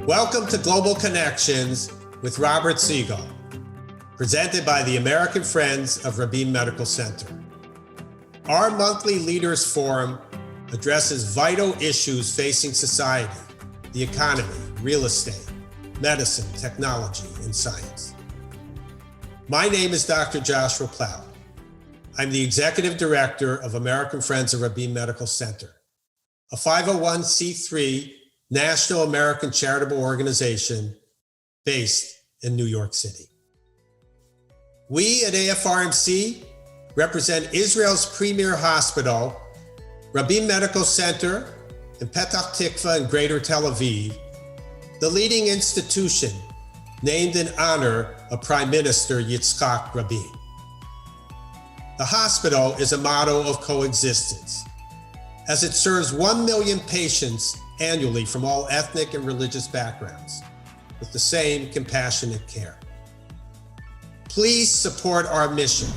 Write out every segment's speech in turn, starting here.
Welcome to Global Connections with Robert Siegel, presented by the American Friends of Rabin Medical Center. Our monthly Leaders Forum addresses vital issues facing society, the economy, real estate, medicine, technology, and science. My name is Dr. Joshua Plow. I'm the Executive Director of American Friends of Rabin Medical Center, a 501c3 National American charitable organization based in New York City. We at AFRMC represent Israel's premier hospital, Rabin Medical Center in Petah Tikva and Greater Tel Aviv, the leading institution named in honor of Prime Minister Yitzhak Rabin. The hospital is a model of coexistence, as it serves 1 million patients annually from all ethnic and religious backgrounds with the same compassionate care. Please support our mission.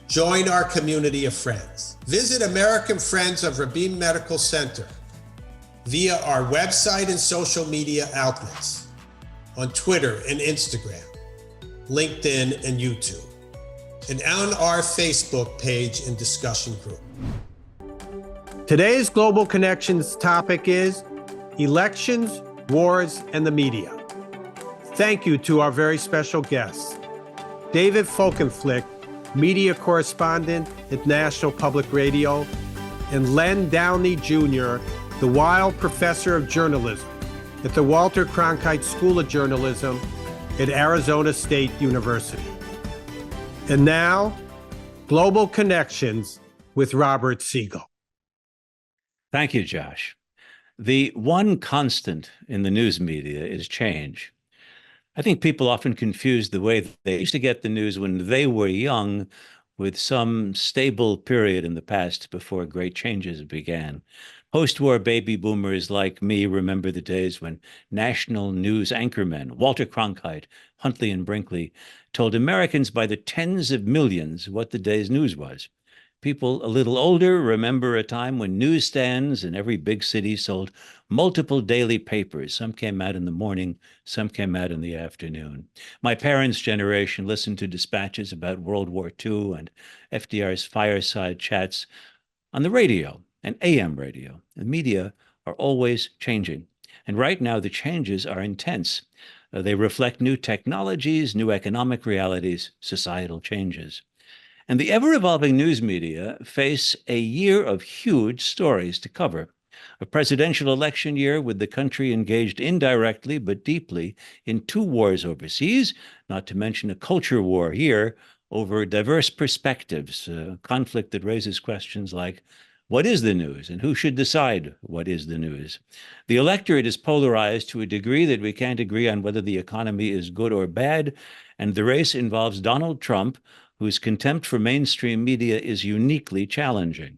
Join our community of friends. Visit American Friends of Rabin Medical Center via our website and social media outlets on Twitter and Instagram, LinkedIn and YouTube, and on our Facebook page and discussion group. Today's Global Connections topic is elections, wars, and the media. Thank you to our very special guests, David Folkenflik, media correspondent at National Public Radio, and Len Downie Jr., the Weil Professor of Journalism at the Walter Cronkite School of Journalism at Arizona State University. And now, Global Connections with Robert Siegel. Thank you, Josh. The one constant in the news media is change. I think people often confuse the way they used to get the news when they were young with some stable period in the past before great changes began. Post-war baby boomers like me remember the days when national news anchormen, Walter Cronkite, Huntley and Brinkley, told Americans by the tens of millions what the day's news was. People a little older remember a time when newsstands in every big city sold multiple daily papers. Some came out in the morning, some came out in the afternoon. My parents' generation listened to dispatches about World War II and FDR's fireside chats on the radio and AM radio. The media are always changing. And right now, the changes are intense. They reflect new technologies, new economic realities, societal changes. And the ever-evolving news media face a year of huge stories to cover. A presidential election year with the country engaged indirectly but deeply in 2 wars overseas, not to mention a culture war here over diverse perspectives, a conflict that raises questions like, what is the news and who should decide what is the news? The electorate is polarized to a degree that we can't agree on whether the economy is good or bad, and the race involves Donald Trump, whose contempt for mainstream media is uniquely challenging.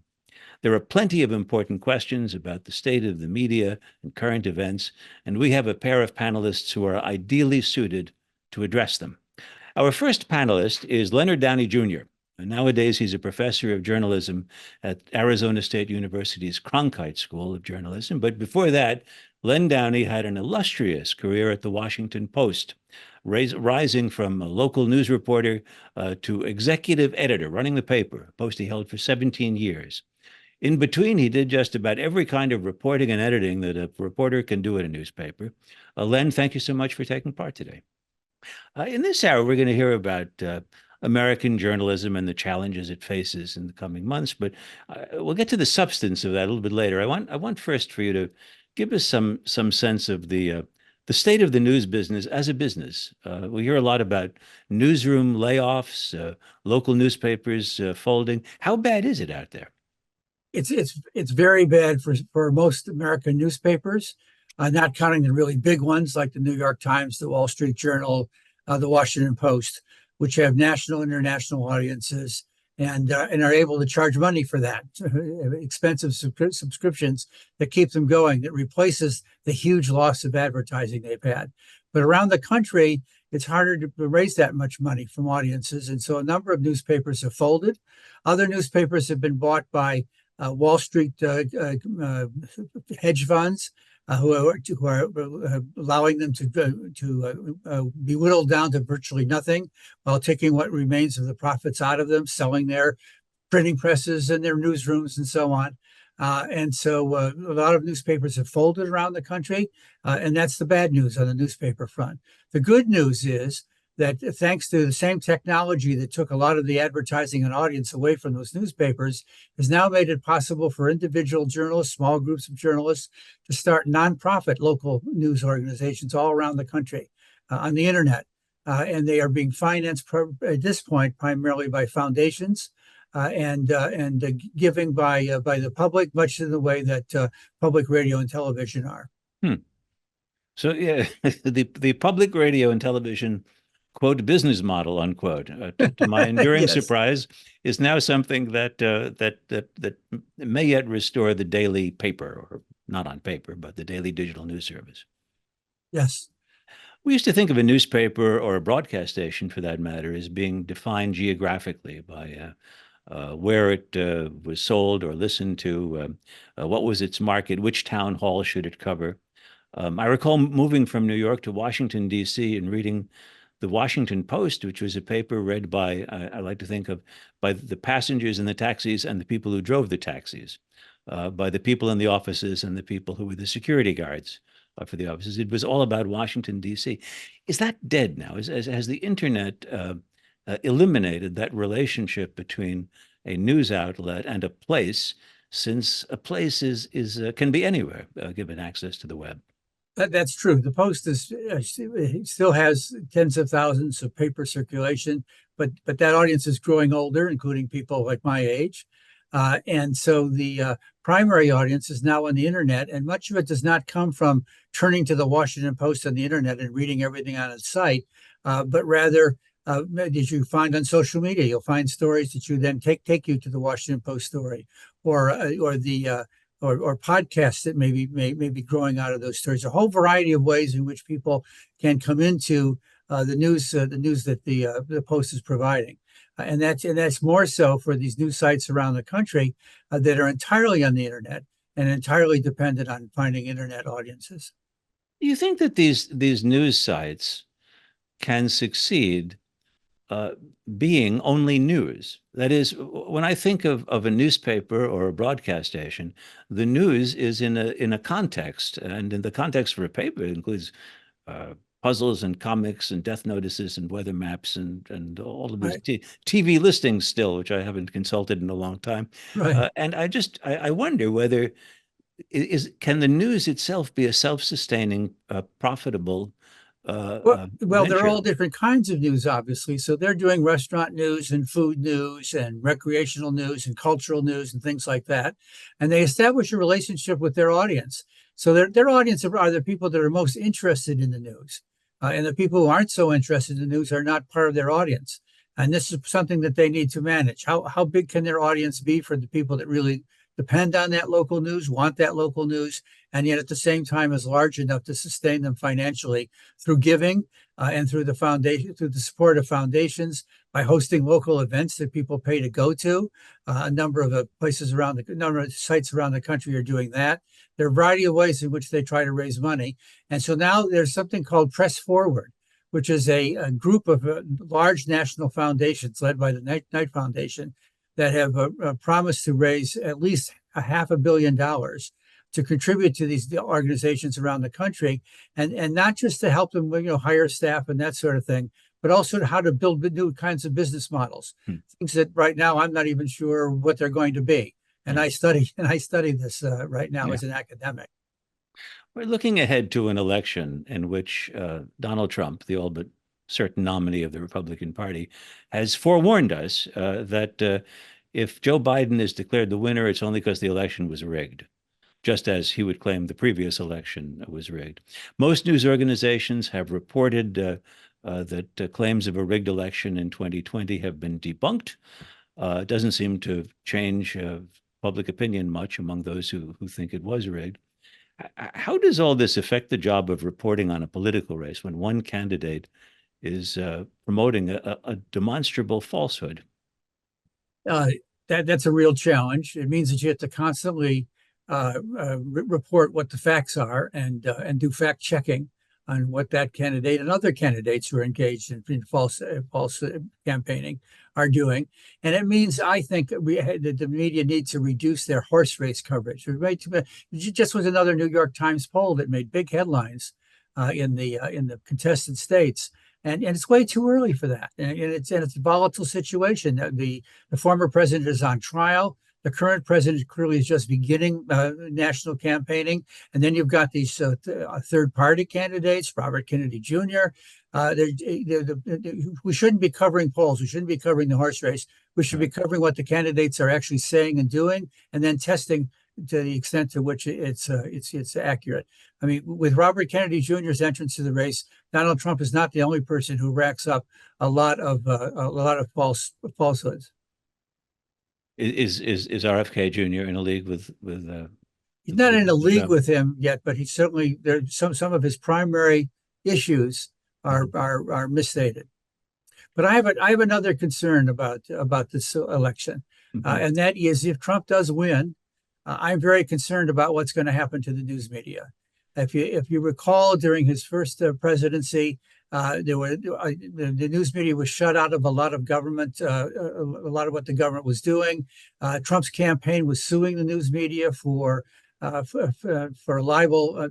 There are plenty of important questions about the state of the media and current events, and we have a pair of panelists who are ideally suited to address them. Our first panelist is Len Downie Jr. Nowadays, he's a professor of journalism at Arizona State University's Cronkite School of Journalism. But before that, Len Downie had an illustrious career at the Washington Post, rising from a local news reporter to executive editor, running the paper, a post he held for 17 years. In between, he did just about every kind of reporting and editing that a reporter can do at a newspaper. Len, thank you so much for taking part today. In this hour, we're going to hear about American journalism and the challenges it faces in the coming months, but we'll get to the substance of that a little bit later. I want first for you to give us some sense of the state of the news business as a business. We hear a lot about newsroom layoffs, local newspapers folding. How bad is it out there? It's very bad for most American newspapers, not counting the really big ones like the New York Times, the Wall Street Journal, the Washington Post, which have national, international audiences and are able to charge money for that, expensive subscriptions that keep them going, that replaces the huge loss of advertising they've had. But around the country, it's harder to raise that much money from audiences. And so a number of newspapers have folded. Other newspapers have been bought by Wall Street hedge funds who are allowing them to be whittled down to virtually nothing, while taking what remains of the profits out of them, selling their printing presses and their newsrooms and so on. And so a lot of newspapers have folded around the country, and that's the bad news on the newspaper front. The good news is that thanks to the same technology that took a lot of the advertising and audience away from those newspapers, has now made it possible for individual journalists, small groups of journalists, to start nonprofit local news organizations all around the country on the internet. And they are being financed at this point primarily by foundations and giving by the public, much in the way that public radio and television are. So yeah, the public radio and television, quote, business model, unquote, to my enduring Yes. surprise, is now something that may yet restore the daily paper, or not on paper, but the daily digital news service. Yes. We used to think of a newspaper, or a broadcast station for that matter, as being defined geographically by where it was sold or listened to, what was its market, which town hall should it cover. I recall moving from New York to Washington, D.C., and reading the Washington Post, which was a paper read by, I like to think of, by the passengers in the taxis and the people who drove the taxis, by the people in the offices and the people who were the security guards for the offices. It was all about Washington, D.C. Is that dead now? Has the internet eliminated that relationship between a news outlet and a place, since a place can be anywhere given access to the web? That's true. The Post still has tens of thousands of paper circulation, but that audience is growing older, including people like my age. And so the primary audience is now on the internet, and much of it does not come from turning to the Washington Post on the internet and reading everything on its site, but rather, as you find on social media, you'll find stories that you then take you to the Washington Post story, or podcasts that may be growing out of those stories. A whole variety of ways in which people can come into the news that the Post is providing, and that's more so for these news sites around the country that are entirely on the internet and entirely dependent on finding internet audiences. Do you think that these news sites can succeed being only news? That is, when I think of a newspaper or a broadcast station, the news is in a context, and in the context for a paper, it includes puzzles and comics and death notices and weather maps and all of these Right. TV listings still, which I haven't consulted in a long time. Right. And I wonder whether can the news itself be a self-sustaining, profitable Well, there venture? are all different kinds of news, obviously. So they're doing restaurant news and food news and recreational news and cultural news and things like that. And they establish a relationship with their audience. So their audience are the people that are most interested in the news. And the people who aren't so interested in the news are not part of their audience. And this is something that they need to manage. How big can their audience be for the people that really depend on that local news, want that local news, and yet at the same time is large enough to sustain them financially through giving and through the foundation, through the support of foundations, by hosting local events that people pay to go to. A number of number of sites around the country are doing that. There are a variety of ways in which they try to raise money. And so now there's something called Press Forward, which is a group of large national foundations led by the Knight Foundation that have promised to raise at least $500 million to contribute to these organizations around the country, and not just to help them, hire staff and that sort of thing, but also how to build new kinds of business models, things that right now I'm not even sure what they're going to be. And I study this right now as an academic. We're looking ahead to an election in which Donald Trump, the all but certain nominee of the Republican Party, has forewarned us that if Joe Biden is declared the winner, it's only because the election was rigged, just as he would claim the previous election was rigged. Most news organizations have reported that claims of a rigged election in 2020 have been debunked. It doesn't seem to change public opinion much among those who think it was rigged. How does all this affect the job of reporting on a political race when one candidate is promoting a demonstrable falsehood? That's a real challenge. It means that you have to constantly report what the facts are and do fact checking on what that candidate and other candidates who are engaged in false campaigning are doing. And it means, I think, that the media needs to reduce their horse race coverage. It just was another New York Times poll that made big headlines in the contested states. And it's way too early for that. And it's a volatile situation. The former president is on trial. The current president clearly is just beginning national campaigning. And then you've got these third-party candidates, Robert Kennedy Jr. We shouldn't be covering polls. We shouldn't be covering the horse race. We should be covering what the candidates are actually saying and doing, and then testing to the extent to which it's accurate. I mean, with Robert Kennedy Jr.'s entrance to the race, Donald Trump is not the only person who racks up a lot of falsehoods. Is RFK Jr. in a league with He's not in a league with him yet, but he's certainly there. Some of his primary issues are misstated. But I have another concern about this election, and that is if Trump does win, I'm very concerned about what's going to happen to the news media. If you recall, during his first presidency, the news media was shut out of a lot of government, a lot of what the government was doing. Trump's campaign was suing the news media for libel,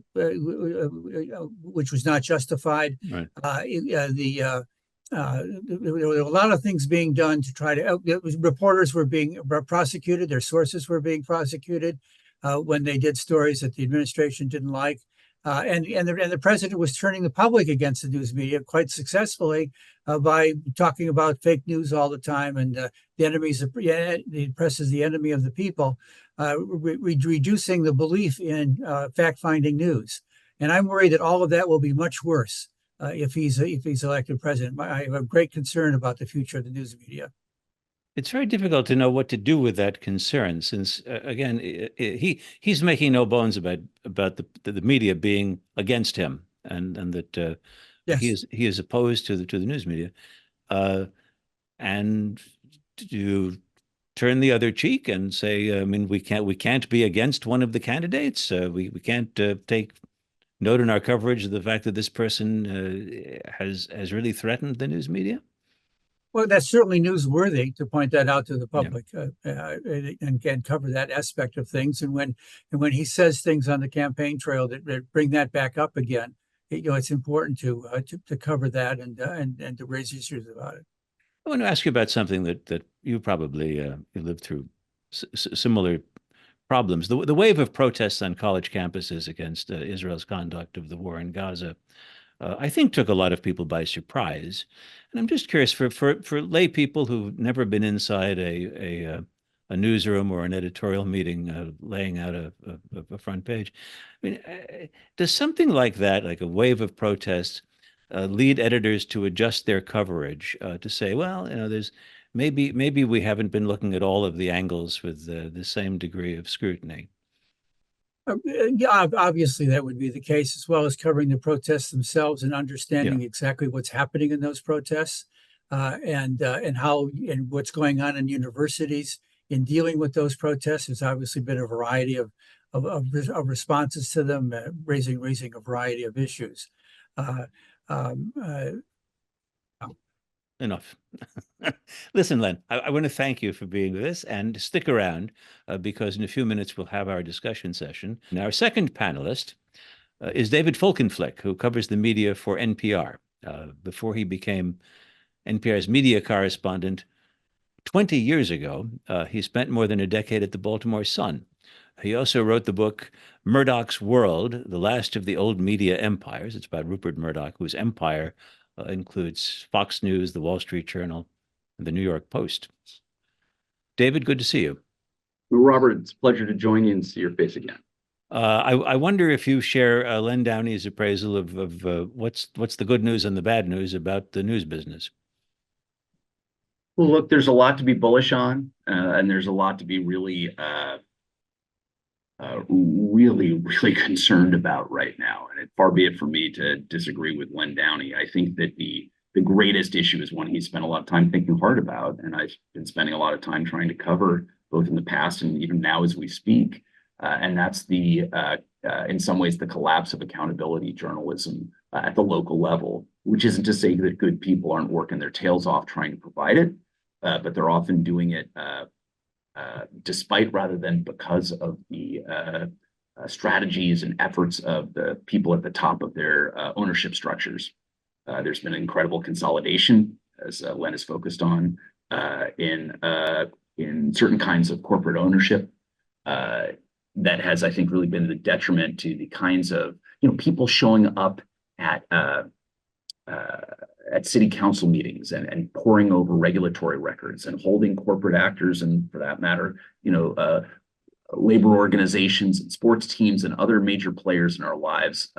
which was not justified. Right. There were a lot of things being done to try to. Reporters were being prosecuted. Their sources were being prosecuted when they did stories that the administration didn't like. And the president was turning the public against the news media quite successfully by talking about fake news all the time and the press is the enemy of the people, reducing the belief in fact-finding news. And I'm worried that all of that will be much worse if he's elected president. I have a great concern about the future of the news media. It's very difficult to know what to do with that concern, since again, he's making no bones about the media being against him, and that Yes. he is opposed to the news media, and to turn the other cheek and say, I mean, we can't be against one of the candidates. We can't take note in our coverage of the fact that this person has really threatened the news media. Well, that's certainly newsworthy to point that out to the public, and cover that aspect of things. And when he says things on the campaign trail that bring that back up again, it's important to cover that and to raise issues about it. I want to ask you about something that you probably lived through similar problems. The wave of protests on college campuses against Israel's conduct of the war in Gaza, I think, took a lot of people by surprise. And I'm just curious, for lay people who've never been inside a newsroom or an editorial meeting, laying out a front page, I mean, does something like that, like a wave of protests, lead editors to adjust their coverage, to say, well, there's maybe we haven't been looking at all of the angles with the same degree of scrutiny? Yeah, obviously that would be the case, as well as covering the protests themselves and understanding exactly what's happening in those protests, and what's going on in universities in dealing with those protests. There's obviously been a variety of responses to them, raising a variety of issues. Enough. Listen, Len, I want to thank you for being with us, and stick around because in a few minutes we'll have our discussion session. And our second panelist is David Folkenflik, who covers the media for NPR. Before he became NPR's media correspondent 20 years ago, he spent more than a decade at the Baltimore Sun. He also wrote the book Murdoch's World, The Last of the Old Media Empires. It's about Rupert Murdoch, whose empire includes Fox News, the Wall Street Journal, and the New York Post. David, good to see you. Robert, it's a pleasure to join you and see your face again. I wonder if you share Len Downie's appraisal of what's the good news and the bad news about the news business. Well, look, there's a lot to be bullish on, and there's a lot to be really concerned about right now. And far be it for me to disagree with Len Downie. I think that the greatest issue is one he's spent a lot of time thinking hard about, and I've been spending a lot of time trying to cover both in the past and even now as we speak. And that's in some ways, the collapse of accountability journalism at the local level, which isn't to say that good people aren't working their tails off trying to provide it, but they're often doing it despite rather than because of the strategies and efforts of the people at the top of their ownership structures. There's been incredible consolidation, as Len is focused on, in certain kinds of corporate ownership that has, I think, really been the detriment to the kinds of people showing up at city council meetings and poring over regulatory records and holding corporate actors and, for that matter, labor organizations and sports teams and other major players in our lives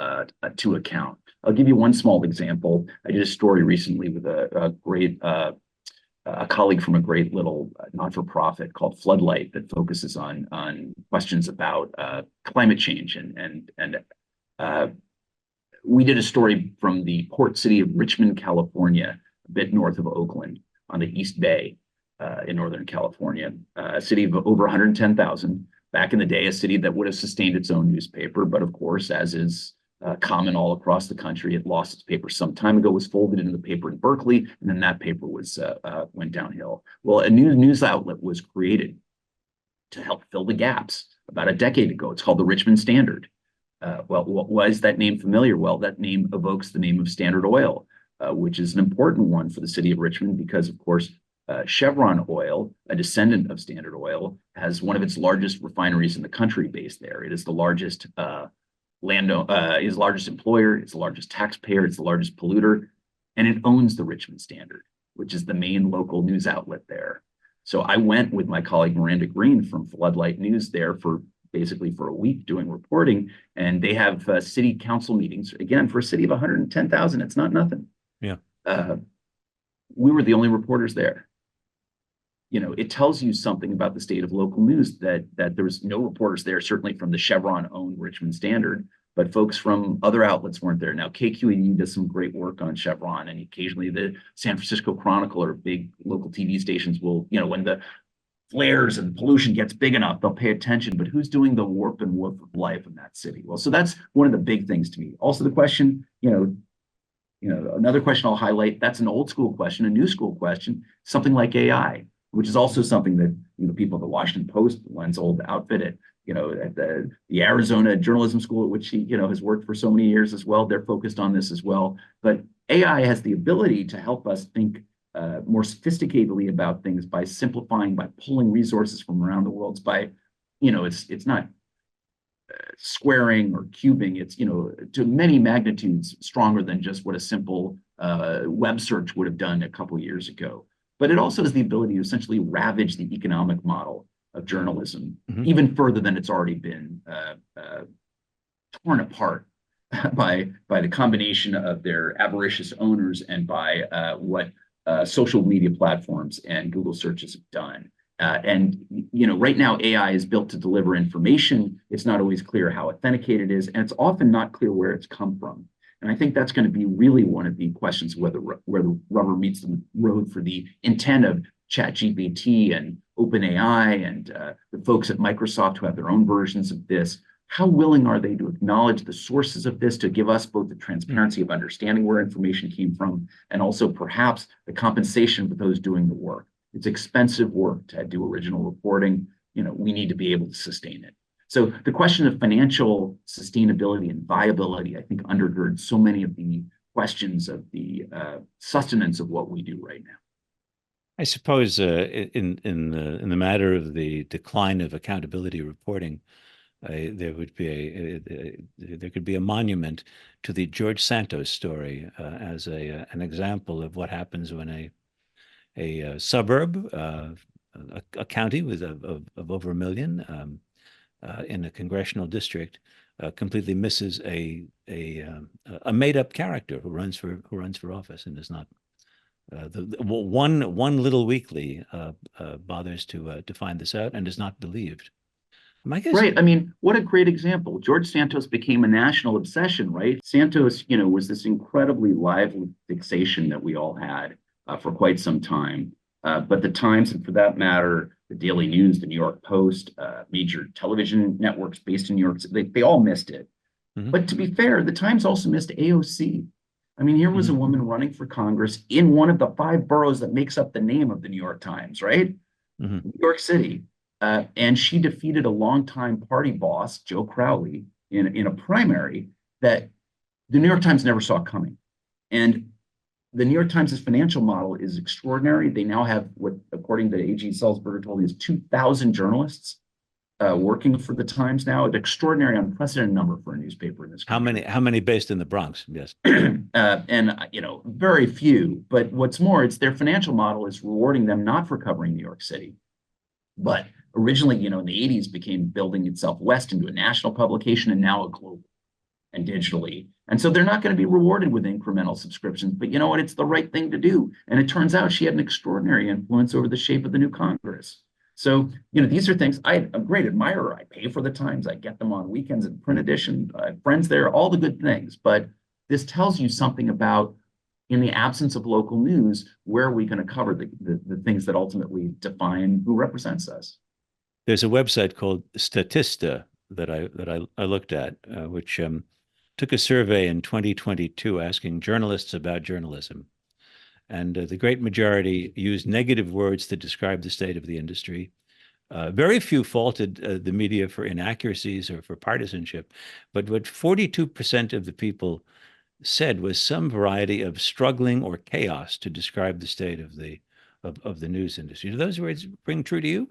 to account. I'll give you one small example. I did a story recently with a colleague from a great little not-for-profit called Floodlight that focuses on questions about climate change and we did a story from the port city of Richmond, California, a bit north of Oakland on the East Bay in Northern California, a city of over 110,000. Back in the day, a city that would have sustained its own newspaper, but of course, as is common all across the country, it lost its paper some time ago, was folded into the paper in Berkeley, and then that paper went downhill. Well, a new news outlet was created to help fill the gaps about a decade ago. It's called the Richmond Standard. Well, why is that name familiar? Well, that name evokes the name of Standard Oil, which is an important one for the city of Richmond because, of course, Chevron Oil, a descendant of Standard Oil, has one of its largest refineries in the country based there. It is the largest is the largest employer, it's the largest taxpayer, it's the largest polluter, and it owns the Richmond Standard, which is the main local news outlet there. So I went with my colleague Miranda Green from Floodlight News there for a week doing reporting, and they have city council meetings. Again, for a city of 110,000, it's not nothing. Yeah. We were the only reporters there. It tells you something about the state of local news that there was no reporters there, certainly from the Chevron-owned Richmond Standard, but folks from other outlets weren't there. Now, KQED does some great work on Chevron, and occasionally the San Francisco Chronicle or big local TV stations will, when the flares and pollution gets big enough, they'll pay attention. But who's doing the warp and woof of life in that city? Well, so that's one of the big things to me. Also, the question, another question I'll highlight, that's an old school question, a new school question, something like AI, which is also something that people at the Washington Post, Len's old outfit at the Arizona Journalism School, at which he has worked for so many years as well. They're focused on this as well. But AI has the ability to help us think more sophisticatedly about things by simplifying, by pulling resources from around the world. It's not squaring or cubing. It's to many magnitudes stronger than just what a simple web search would have done a couple of years ago. But it also has the ability to essentially ravage the economic model of journalism, even further than it's already been torn apart by the combination of their avaricious owners and by what social media platforms and Google searches have done. Right now, AI is built to deliver information. It's not always clear how authenticated it is, and it's often not clear where it's come from. And I think that's going to be really one of the questions where the rubber meets the road for the intent of ChatGPT and OpenAI and the folks at Microsoft who have their own versions of this. How willing are they to acknowledge the sources of this, to give us both the transparency of understanding where information came from and also perhaps the compensation for those doing the work? It's expensive work to do original reporting. We need to be able to sustain it. So the question of financial sustainability and viability, I think, undergirds so many of the questions of the sustenance of what we do right now. I suppose in the matter of the decline of accountability reporting, there could be a monument to the George Santos story as an example of what happens when a suburb, a county of over 1 million. In a congressional district, completely misses a made-up character who runs for office and is not. One little weekly bothers to find this out and is not believed. Right. I mean, what a great example. George Santos became a national obsession, right? Santos, was this incredibly lively fixation that we all had for quite some time. But the Times, and for that matter, the Daily News, the New York Post, major television networks based in New York. They all missed it. But to be fair, the Times also missed AOC. I mean, here was a woman running for Congress in one of the 5 boroughs that makes up the name of the New York Times, right? New York City. And she defeated a longtime party boss, Joe Crowley, in a primary that the New York Times never saw coming. And the New York Times' financial model is extraordinary. They now have what, according to A.G. Sulzberger told me, is 2,000 journalists working for the Times now. An extraordinary, unprecedented number for a newspaper in this country. How many based in the Bronx? Yes. And, very few. But what's more, it's their financial model is rewarding them not for covering New York City, but originally, in the 80s became building itself west into a national publication and now a global and digitally. And so they're not going to be rewarded with incremental subscriptions, but you know what? It's the right thing to do. And it turns out she had an extraordinary influence over the shape of the new Congress. So, these are things I'm a great admirer. I pay for the Times. I get them on weekends in print edition. I have friends there, all the good things. But this tells you something about, in the absence of local news, where are we going to cover the things that ultimately define who represents us? There's a website called Statista that I looked at, which took a survey in 2022 asking journalists about journalism. And the great majority used negative words to describe the state of the industry. Very few faulted the media for inaccuracies or for partisanship. But what 42% of the people said was some variety of struggling or chaos to describe the state of the news industry. Do those words ring true to you?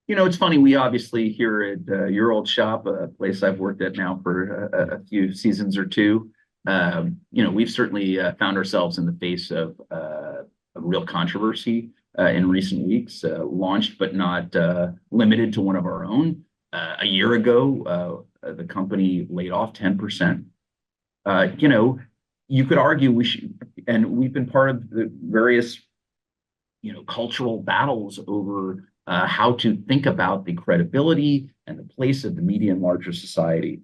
It's funny. We obviously here at your old shop, a place I've worked at now for a few seasons or two, we've certainly found ourselves in the face of a real controversy in recent weeks, launched but not limited to one of our own. A year ago, the company laid off 10%. You could argue we should, and we've been part of the various, cultural battles over how to think about the credibility and the place of the media in larger society.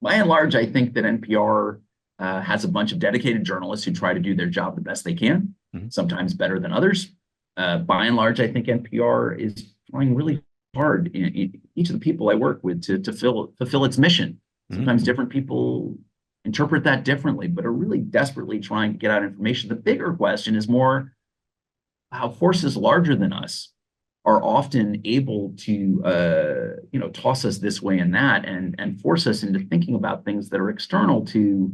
By and large, I think that NPR has a bunch of dedicated journalists who try to do their job the best they can, sometimes better than others. By and large, I think NPR is trying really hard in each of the people I work with to fulfill its mission. Sometimes different people interpret that differently, but are really desperately trying to get out information. The bigger question is more how forces larger than us are often able to, toss us this way and that, and force us into thinking about things that are external to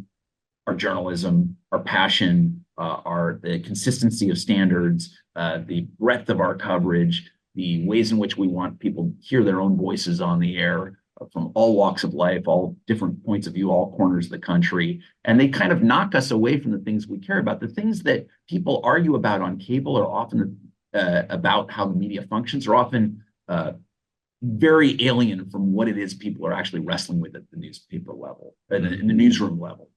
our journalism, our passion, the consistency of standards, the breadth of our coverage, the ways in which we want people to hear their own voices on the air from all walks of life, all different points of view, all corners of the country. And they kind of knock us away from the things we care about. The things that people argue about on cable are often about how the media functions, are often very alien from what it is people are actually wrestling with at the newspaper level, in the newsroom level.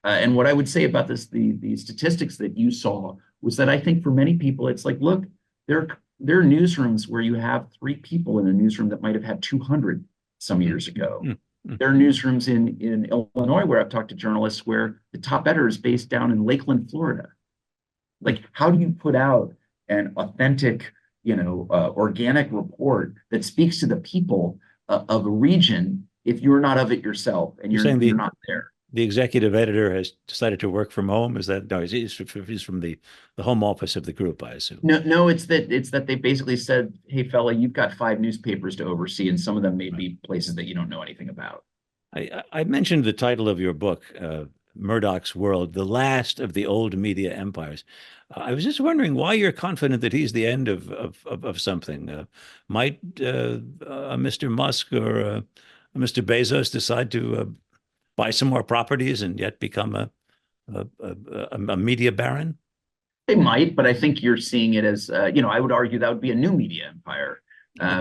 And what I would say about this, the statistics that you saw, was that I think for many people, it's like, look, there are newsrooms where you have 3 people in a newsroom that might have had 200 some years ago. There are newsrooms in Illinois where I've talked to journalists where the top editor is based down in Lakeland, Florida. Like, how do you put out an authentic, organic report that speaks to the people of a region if you're not of it yourself and you're not there? The executive editor has decided to work from home. Is that no? He's from the home office of the group, I assume. No, it's that they basically said, "Hey, fella, you've got 5 newspapers to oversee, and some of them may be places that you don't know anything about." I mentioned the title of your book, Murdoch's World, the last of the old media empires. I was just wondering why you're confident that he's the end of something. Might Mr. Musk or Mr. Bezos decide to buy some more properties and yet become a media baron? They might, but I think you're seeing it as, I would argue that would be a new media empire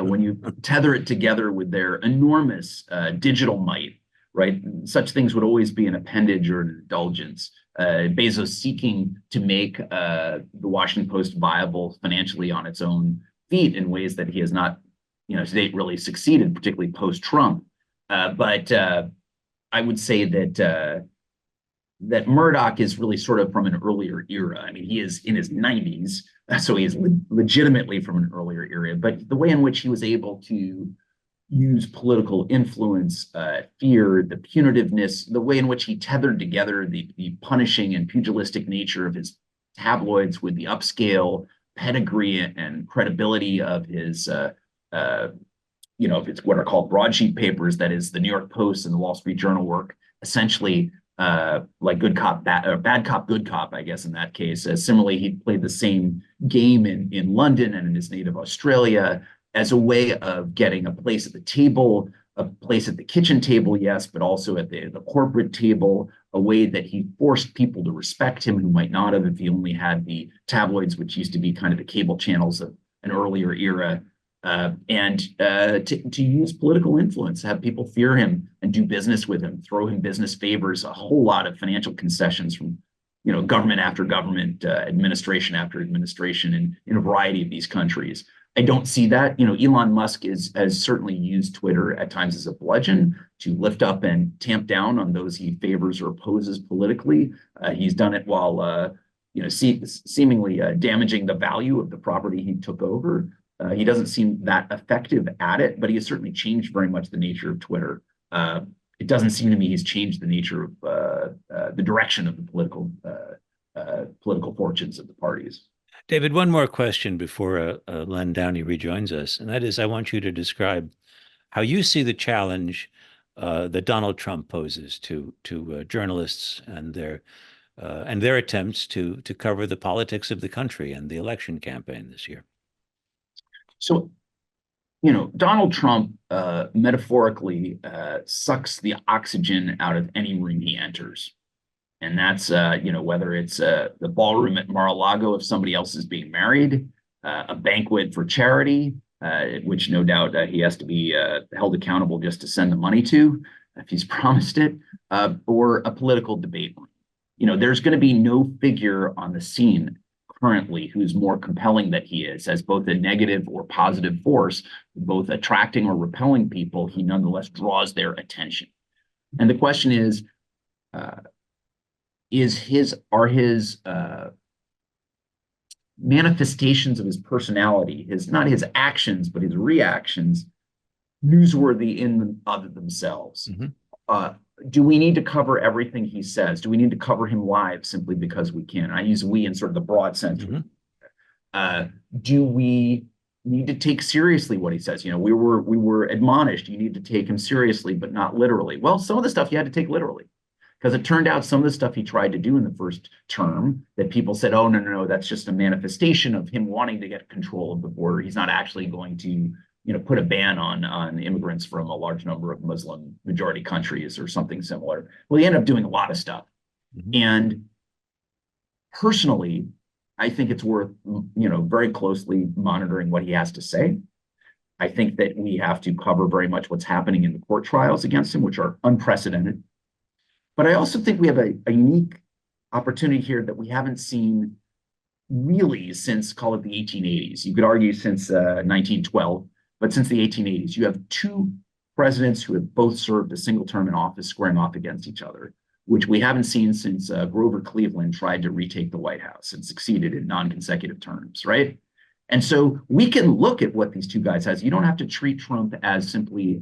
when you tether it together with their enormous digital might, right? Such things would always be an appendage or an indulgence. Bezos seeking to make the Washington Post viable financially on its own feet in ways that he has not, to date really succeeded, particularly post-Trump. But I would say that that Murdoch is really sort of from an earlier era. I mean, he is in his 90s, so he is legitimately from an earlier era. But the way in which he was able to use political influence, fear, the punitiveness, the way in which he tethered together the punishing and pugilistic nature of his tabloids with the upscale pedigree and credibility of his, if it's what are called broadsheet papers, that is the New York Post and the Wall Street Journal work, essentially like good cop, bad cop, good cop, I guess in that case. Similarly, he played the same game in London and in his native Australia as a way of getting a place at the table, a place at the kitchen table, yes, but also at the corporate table, a way that he forced people to respect him who might not have if he only had the tabloids, which used to be kind of the cable channels of an earlier era, and to use political influence, have people fear him and do business with him, throw him business favors, a whole lot of financial concessions from government after government, administration after administration in a variety of these countries. I don't see that. Elon Musk has certainly used Twitter at times as a bludgeon to lift up and tamp down on those he favors or opposes politically. He's done it while, seemingly damaging the value of the property he took over. He doesn't seem that effective at it, but he has certainly changed very much the nature of Twitter. It doesn't seem to me he's changed the nature of the direction of the political fortunes of the parties. David, one more question before Len Downie rejoins us, and that is, I want you to describe how you see the challenge that Donald Trump poses to journalists and their attempts to cover the politics of the country and the election campaign this year. So, Donald Trump metaphorically sucks the oxygen out of any room he enters. And that's, whether it's the ballroom at Mar-a-Lago if somebody else is being married, a banquet for charity, which no doubt he has to be held accountable just to send the money to, if he's promised it, or a political debate room. There's going to be no figure on the scene currently who's more compelling than he is as both a negative or positive force, both attracting or repelling people. He nonetheless draws their attention. And the question is his manifestations of his personality, not his actions, but his reactions, newsworthy in and of themselves? Mm-hmm. Do we need to cover everything he says? Do we need to cover him live simply because we can? I use we in sort of the broad sense. Mm-hmm. Do we need to take seriously what he says? We were admonished, you need to take him seriously, but not literally. Well, some of the stuff you had to take literally, because it turned out some of the stuff he tried to do in the first term that people said, oh, no, that's just a manifestation of him wanting to get control of the border. He's not actually going to put a ban on immigrants from a large number of Muslim majority countries or something similar. Well, he ended up doing a lot of stuff. Mm-hmm. And personally, I think it's worth, very closely monitoring what he has to say. I think that we have to cover very much what's happening in the court trials against him, which are unprecedented. But I also think we have a unique opportunity here that we haven't seen really since, call it the 1880s. You could argue since 1912. But since the 1880s, you have two presidents who have both served a single term in office squaring off against each other, which we haven't seen since Grover Cleveland tried to retake the White House and succeeded in non-consecutive terms, right? And so we can look at what these two guys has. You don't have to treat Trump as simply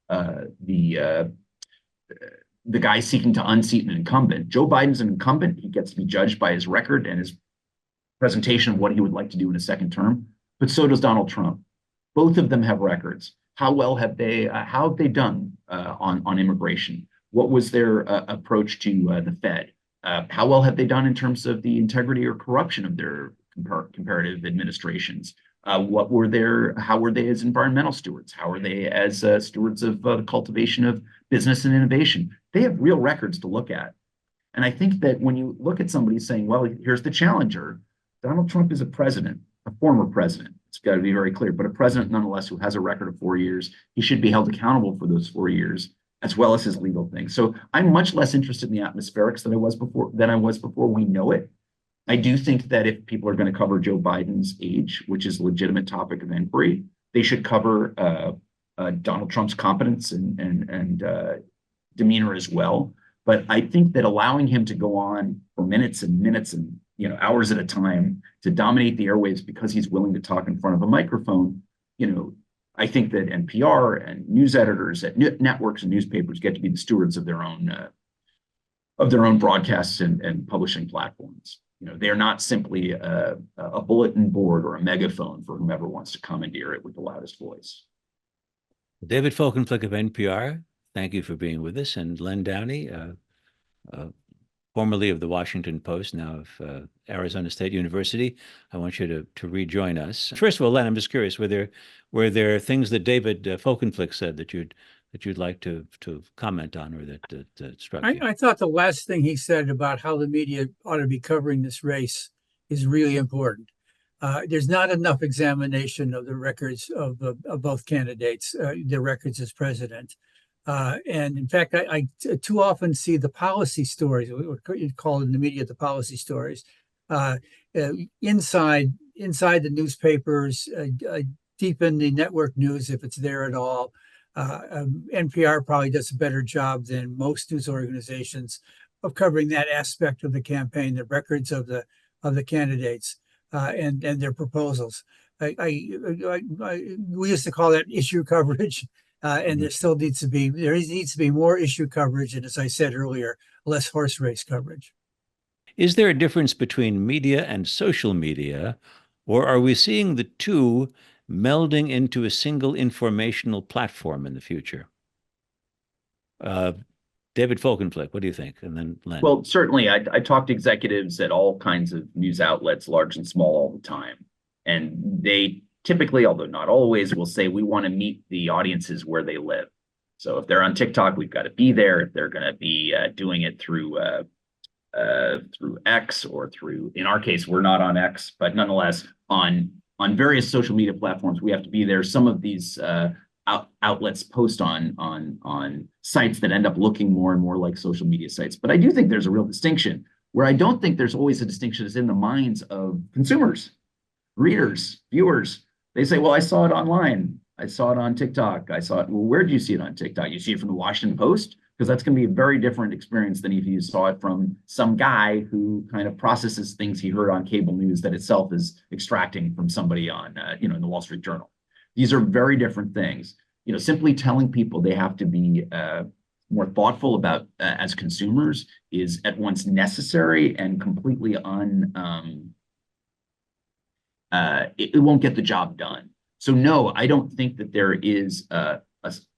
the guy seeking to unseat an incumbent. Joe Biden's an incumbent. He gets to be judged by his record and his presentation of what he would like to do in a second term. But so does Donald Trump. Both of them have records. How have they done on immigration? What was their approach to the Fed? How well have they done in terms of the integrity or corruption of their comparative administrations? How were they as environmental stewards? How are they as stewards of the cultivation of business and innovation? They have real records to look at. And I think that when you look at somebody saying, well, here's the challenger, Donald Trump is a president, a former president. It's got to be very clear, but a president nonetheless who has a record of 4 years. He should be held accountable for those 4 years, as well as his legal things. So I'm much less interested in the atmospherics than I was before we know it. I do think that if people are going to cover Joe Biden's age, which is a legitimate topic of inquiry, they should cover Donald Trump's competence and demeanor as well. But I think that allowing him to go on for minutes and minutes and hours at a time to dominate the airwaves because he's willing to talk in front of a microphone, I think that NPR and news editors at networks and newspapers get to be the stewards of their own broadcasts and publishing platforms. They're not simply a bulletin board or a megaphone for whomever wants to commandeer it with the loudest voice. David Folkenflik of NPR, thank you for being with us, and Len Downie, formerly of the Washington Post, now of Arizona State University. I want you to rejoin us. First of all, Len, I'm just curious, were there things that David Folkenflik said that you'd like to comment on, or that struck you? I thought the last thing he said about how the media ought to be covering this race is really important. There's not enough examination of the records of both candidates, their records as president. And in fact, I too often see the policy stories, what you call in the media the policy stories, inside the newspapers, deep in the network news, if it's there at all. NPR probably does a better job than most news organizations of covering that aspect of the campaign, the records of the candidates and their proposals. We used to call that issue coverage. And there needs to be more issue coverage, and as I said earlier, less horse race coverage. Is there a difference between media and social media, or are we seeing the two melding into a single informational platform in the future? David Folkenflik, what do you think? And then Len. Well, certainly, I talk to executives at all kinds of news outlets, large and small, all the time, and they typically, although not always, will say we want to meet the audiences where they live. So if they're on TikTok, we've got to be there. If they're going to be doing it through X or through, in our case, we're not on X, but nonetheless on various social media platforms, we have to be there. Some of these outlets post on sites that end up looking more and more like social media sites. But I do think there's a real distinction. Where I don't think there's always a distinction is in the minds of consumers, readers, viewers. They say, well, I saw it online. I saw it on TikTok. I saw it. Well, where did you see it on TikTok? You see it from the Washington Post? Because that's going to be a very different experience than if you saw it from some guy who kind of processes things he heard on cable news that itself is extracting from somebody on, in the Wall Street Journal. These are very different things. Simply telling people they have to be more thoughtful about as consumers is at once necessary and completely it won't get the job done. So no, I don't think that there is a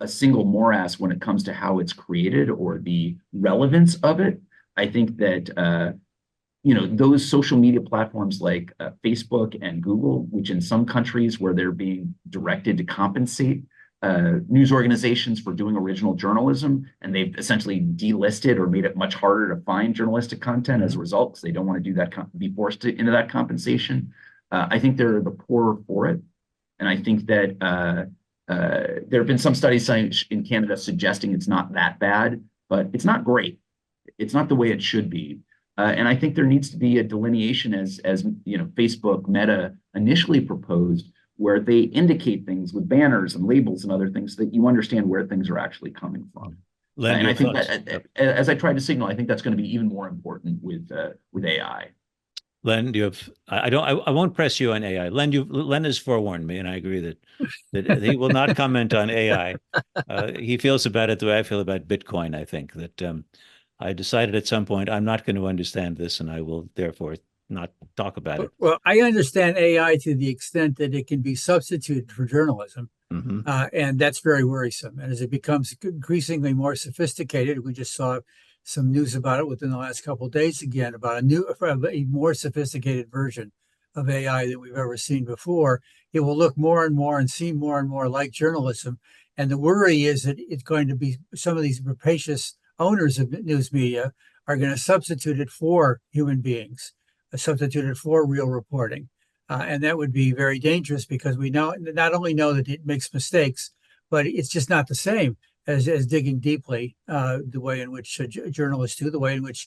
single morass when it comes to how it's created or the relevance of it. I think that those social media platforms like Facebook and Google, which in some countries where they're being directed to compensate news organizations for doing original journalism, and they've essentially delisted or made it much harder to find journalistic content as a result, because they don't want to do that, be forced into that compensation. I think they're the poorer for it. And I think that there have been some studies in Canada suggesting it's not that bad, but it's not great. It's not the way it should be. And I think there needs to be a delineation as Facebook, Meta initially proposed, where they indicate things with banners and labels and other things so that you understand where things are actually coming from. Len, and I think that, as I tried to signal, I think that's going to be even more important with AI. Len, I won't press you on AI. Len has forewarned me, and I agree that he will not comment on AI. He feels about it the way I feel about Bitcoin. I think that I decided at some point I'm not going to understand this, and I will therefore not talk about it. Well, I understand AI to the extent that it can be substituted for journalism, and that's very worrisome. And as it becomes increasingly more sophisticated, we just saw some news about it within the last couple of days again, about a more sophisticated version of AI than we've ever seen before. It will look more and more and seem more and more like journalism. And the worry is that it's going to be some of these rapacious owners of news media are going to substitute it for human beings, substitute it for real reporting. And that would be very dangerous, because we not only know that it makes mistakes, but it's just not the same as digging deeply, the way in which journalists do, the way in which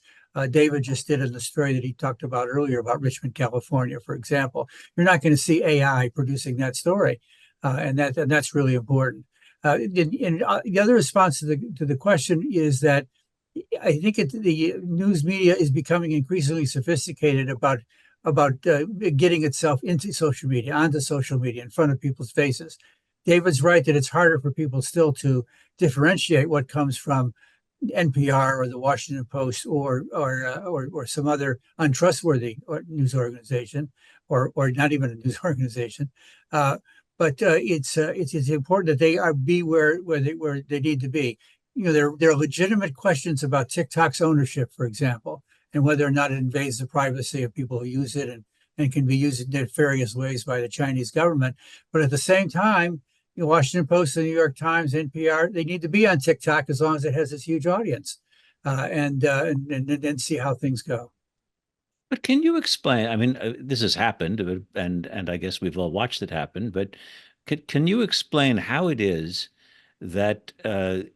David just did in the story that he talked about earlier about Richmond, California, for example. You're not going to see AI producing that story, and that's really important. The other response to the question is that I think the news media is becoming increasingly sophisticated about getting itself into social media, onto social media, in front of people's faces. David's right that it's harder for people still to differentiate what comes from NPR or the Washington Post or some other untrustworthy news organization, or not even a news organization. But it's important that they be where they need to be. There are legitimate questions about TikTok's ownership, for example, and whether or not it invades the privacy of people who use it and can be used in nefarious ways by the Chinese government. But at the same time, Washington Post, the New York Times, NPR, they need to be on TikTok as long as it has this huge audience, and then see how things go. But can you explain? I mean, this has happened, and I guess we've all watched it happen. But can you explain how it is that that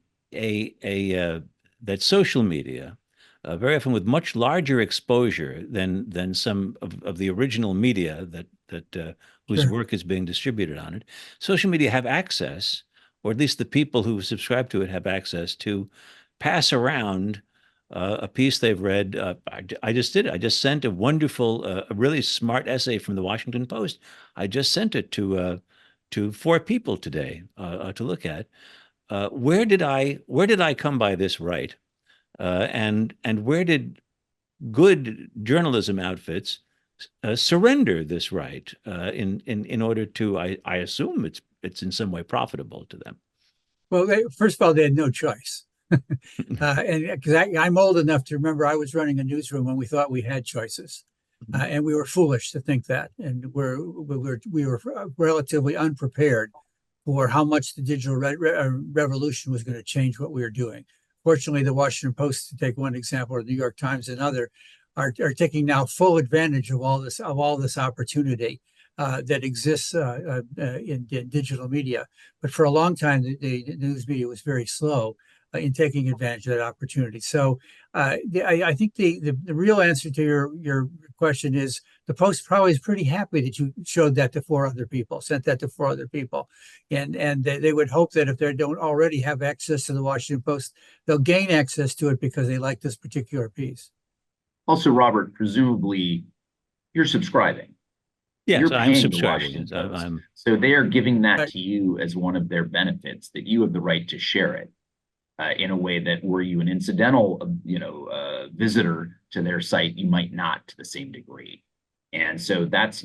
social media, very often with much larger exposure than some of the original media that whose Sure. work is being distributed on it, social media have access, or at least the people who subscribe to it have access to pass around a piece they've read. I just did it. I just sent a wonderful, a really smart essay from the Washington Post. I just sent it to 4 people today to look at. Where did I come by this right? And where did good journalism outfits surrender this right in order to, I assume it's in some way profitable to them? Well, first of all, they had no choice. And because I'm old enough to remember I was running a newsroom when we thought we had choices, and we were foolish to think that, and we were relatively unprepared for how much the digital revolution was going to change what we were doing. Fortunately, the Washington Post, to take one example, or the New York Times, another, are taking now full advantage of all this opportunity that exists in digital media. But for a long time, the news media was very slow in taking advantage of that opportunity. So I think the real answer to your question is the Post probably is pretty happy that you showed that to 4 other people, sent that to 4 other people. And they would hope that if they don't already have access to the Washington Post, they'll gain access to it because they like this particular piece. Also, Robert, presumably you're subscribing. Yes, You're I'm paying the subscribing. Washington Post. I'm So they are giving that Right. to you as one of their benefits, that you have the right to share it in a way that, were you an incidental, visitor to their site, you might not to the same degree. And so that's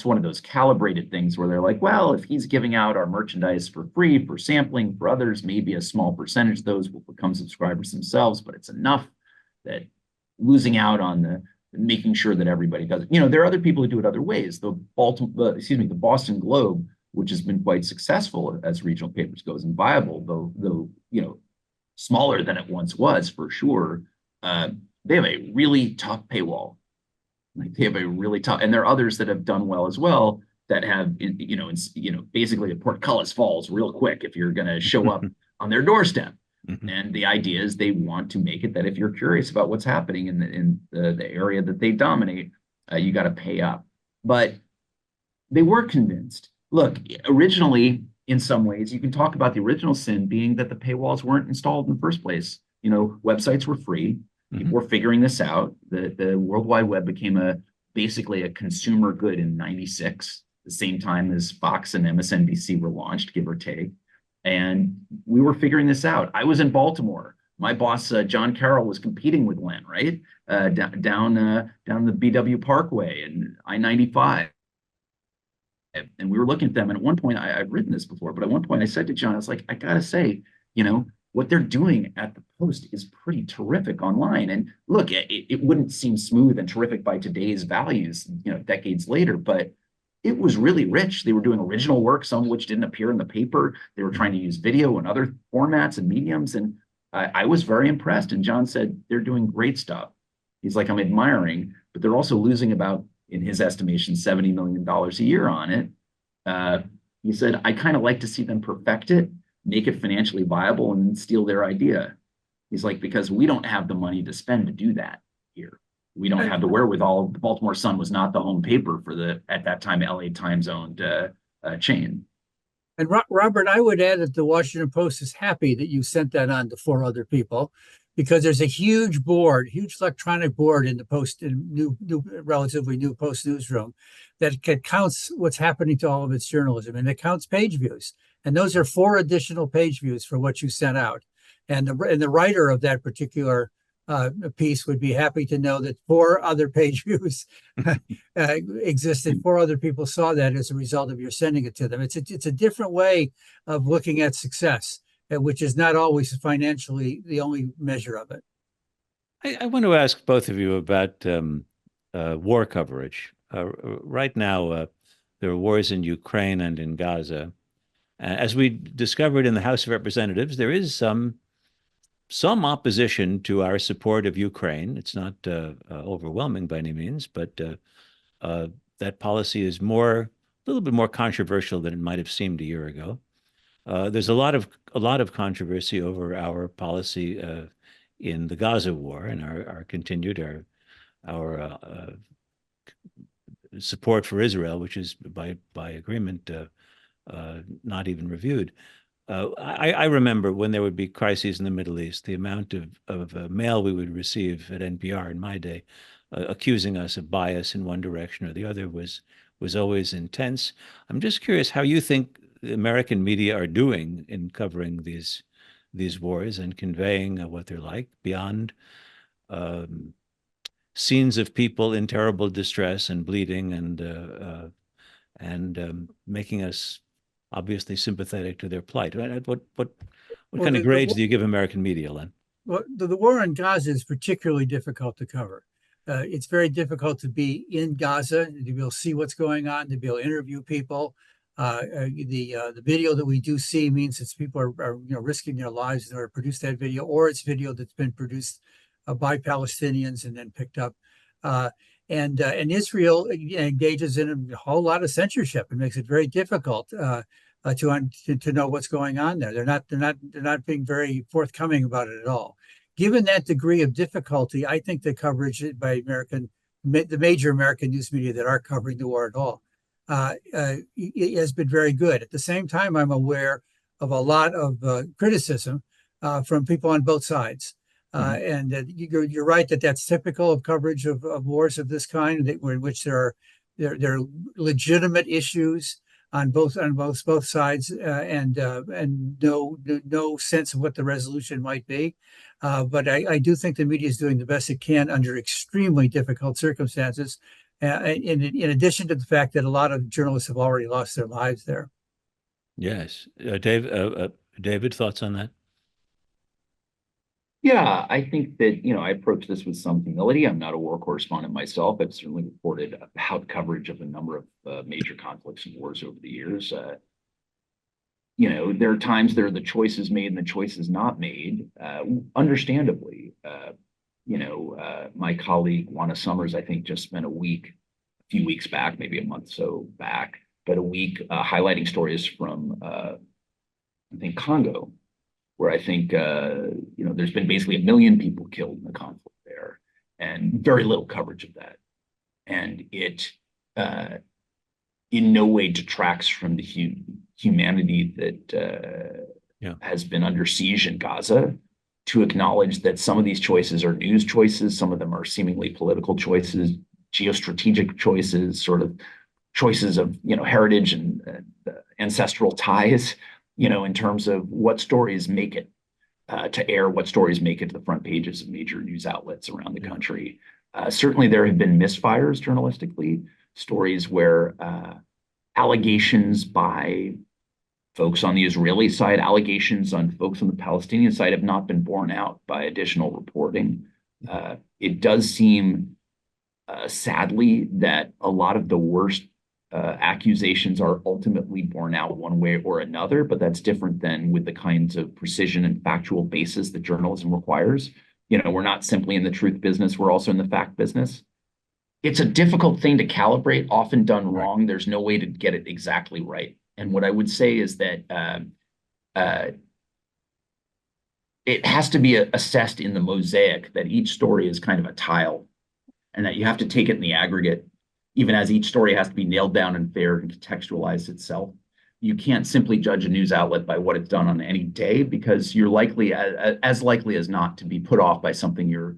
one of those calibrated things where they're like, well, if he's giving out our merchandise for free, for sampling, for others, maybe a small percentage of those will become subscribers themselves, but it's enough that losing out on the making sure that everybody does it. There are other people who do it other ways. The Boston Globe, which has been quite successful as regional papers goes and viable, though smaller than it once was for sure. They have a really tough paywall. Like they have a really tough, and there are others that have done well as well that have, basically a portcullis falls real quick if you're going to show up on their doorstep. Mhm. And the idea is they want to make it that if you're curious about what's happening in the area that they dominate, you got to pay up. But they were convinced. Look, originally, in some ways, you can talk about the original sin being that the paywalls weren't installed in the first place. Websites were free. People were figuring this out. The World Wide Web became basically a consumer good in '96, the same time as Fox and MSNBC were launched, give or take. And we were figuring this out. I was in Baltimore. My boss, John Carroll, was competing with Len, right? Down the BW Parkway and I-95. And we were looking at them. And at one point, I've written this before, but at one point I said to John, I was like, I got to say, what they're doing at the Post is pretty terrific online. And look, it wouldn't seem smooth and terrific by today's values, decades later, but it was really rich. They were doing original work, some of which didn't appear in the paper. They were trying to use video and other formats and mediums. And I was very impressed. And John said, they're doing great stuff. He's like, I'm admiring, but they're also losing about, in his estimation, $70 million a year on it. He said, I kind of like to see them perfect it, make it financially viable, and then steal their idea. He's like, because we don't have the money to spend to do that here. We don't have the wherewithal. The Baltimore Sun was not the home paper for at that time, LA Times owned chain. And Robert, I would add that the Washington Post is happy that you sent that on to 4 other people, because there's a huge board, huge electronic board in the relatively new Post newsroom that counts what's happening to all of its journalism, and it counts page views. And those are 4 additional page views for what you sent out. And the writer of that particular piece would be happy to know that 4 other page views existed. 4 other people saw that as a result of your sending it to them. It's a different way of looking at success, which is not always financially the only measure of it. I want to ask both of you about war coverage. Right now, there are wars in Ukraine and in Gaza. As we discovered in the House of Representatives, there is some opposition to our support of Ukraine. It's not overwhelming by any means, but that policy is a little bit more controversial than it might have seemed a year ago. There's a lot of controversy over our policy in the Gaza war and our continued support for Israel, which is by agreement not even reviewed. I remember when there would be crises in the Middle East, the amount of mail we would receive at NPR in my day, accusing us of bias in one direction or the other was always intense. I'm just curious how you think the American media are doing in covering these wars and conveying what they're like beyond scenes of people in terrible distress and bleeding and making us obviously sympathetic to their plight. What kind of grades do you give American media, Len? Well, the war in Gaza is particularly difficult to cover. It's very difficult to be in Gaza, to be able to see what's going on, to be able to interview people. The video that we do see means that people are risking their lives in order to produce that video, or it's video that's been produced by Palestinians and then picked up. And Israel engages in a whole lot of censorship and makes it very difficult to know what's going on there. They're not being very forthcoming about it at all. Given that degree of difficulty, I think the coverage by the major American news media that are covering the war at all it has been very good. At the same time, I'm aware of a lot of criticism from people on both sides. And you're right that that's typical of coverage of wars of this kind, in which there are legitimate issues on both sides, and no sense of what the resolution might be. But I do think the media is doing the best it can under extremely difficult circumstances. In addition to the fact that a lot of journalists have already lost their lives there. Yes, David, thoughts on that? Yeah, I think that, I approach this with some humility. I'm not a war correspondent myself. I've certainly reported about coverage of a number of major conflicts and wars over the years. There are times there are the choices made and the choices not made, understandably. My colleague, Juana Summers, I think just spent a few weeks back, maybe a month so back, but a week highlighting stories from, I think, Congo, where I think, there's been basically 1 million people killed in the conflict there and very little coverage of that. And it in no way detracts from the humanity that has been under siege in Gaza, to acknowledge that some of these choices are news choices, some of them are seemingly political choices, geostrategic choices, sort of choices of, heritage and ancestral ties, in terms of what stories make it to air, what stories make it to the front pages of major news outlets around the country. Certainly there have been misfires journalistically, stories where allegations by folks on the Israeli side, allegations on folks on the Palestinian side have not been borne out by additional reporting. It does seem, sadly, that a lot of the worst accusations are ultimately borne out one way or another, but that's different than with the kinds of precision and factual basis that journalism requires. We're not simply in the truth business, we're also in the fact business. It's a difficult thing to calibrate, often done wrong. There's no way to get it exactly right. And what I would say is that it has to be assessed in the mosaic, that each story is kind of a tile, and that you have to take it in the aggregate, even as each story has to be nailed down and fair and contextualize itself. you can't simply judge a news outlet by what it's done on any day, because you're likely, as likely as not, to be put off by something you're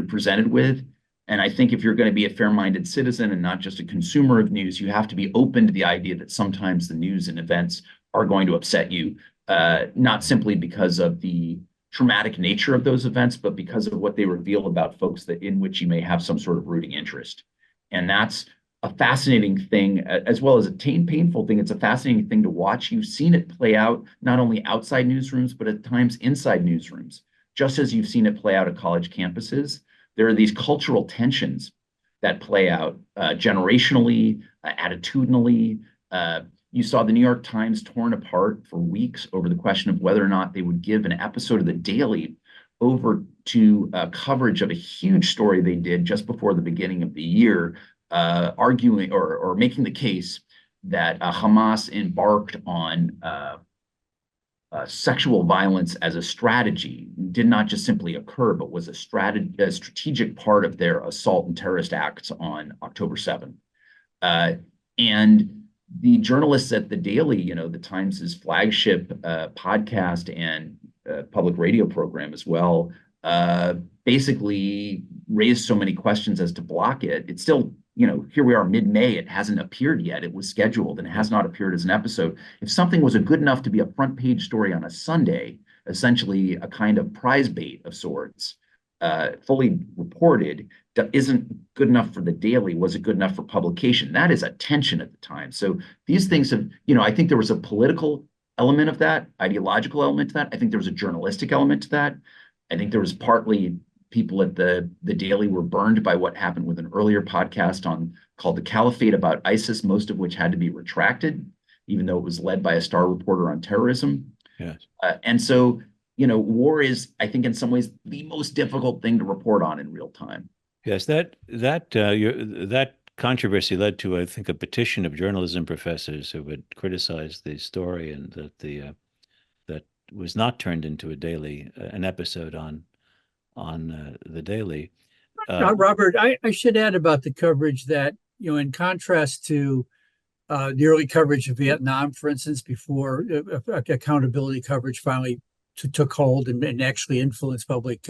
presented with. And I think if you're going to be a fair-minded citizen and not just a consumer of news, you have to be open to the idea that sometimes the news and events are going to upset you, not simply because of the traumatic nature of those events, but because of what they reveal about folks that in which you may have some sort of rooting interest. And that's a fascinating thing, as well as a painful thing. It's a fascinating thing to watch. You've seen it play out not only outside newsrooms, but at times inside newsrooms. Just as you've seen it play out at college campuses, there are these cultural tensions that play out generationally, attitudinally. You saw the New York Times torn apart for weeks over the question of whether or not they would give an episode of The Daily over to coverage of a huge story they did just before the beginning of the year, arguing or making the case that Hamas embarked on sexual violence as a strategy, did not just simply occur, but was a strategic part of their assault and terrorist acts on October 7th. And the journalists at The Daily, the Times' flagship podcast and public radio program as well, basically raised so many questions as to block it. It's still, here we are mid-May, it hasn't appeared yet. It was scheduled and it has not appeared as an episode. If something was good enough to be a front page story on a Sunday, essentially a kind of prize bait of sorts, fully reported, that isn't good enough for The Daily, was it good enough for publication? That is a tension at the time. So these things have, I think there was a political element of that, ideological element to that. I think there was a journalistic element to that. I think there was partly people at the Daily were burned by what happened with an earlier podcast called The Caliphate about ISIS, most of which had to be retracted, even though it was led by a star reporter on terrorism. Yes. And so, war is, I think, in some ways, the most difficult thing to report on in real time. Yes, that controversy led to, I think, a petition of journalism professors who would criticize the story, and that that was not turned into an episode on The Daily. Robert, I should add about the coverage that, in contrast to the early coverage of Vietnam, for instance, before accountability coverage finally took hold and actually influenced public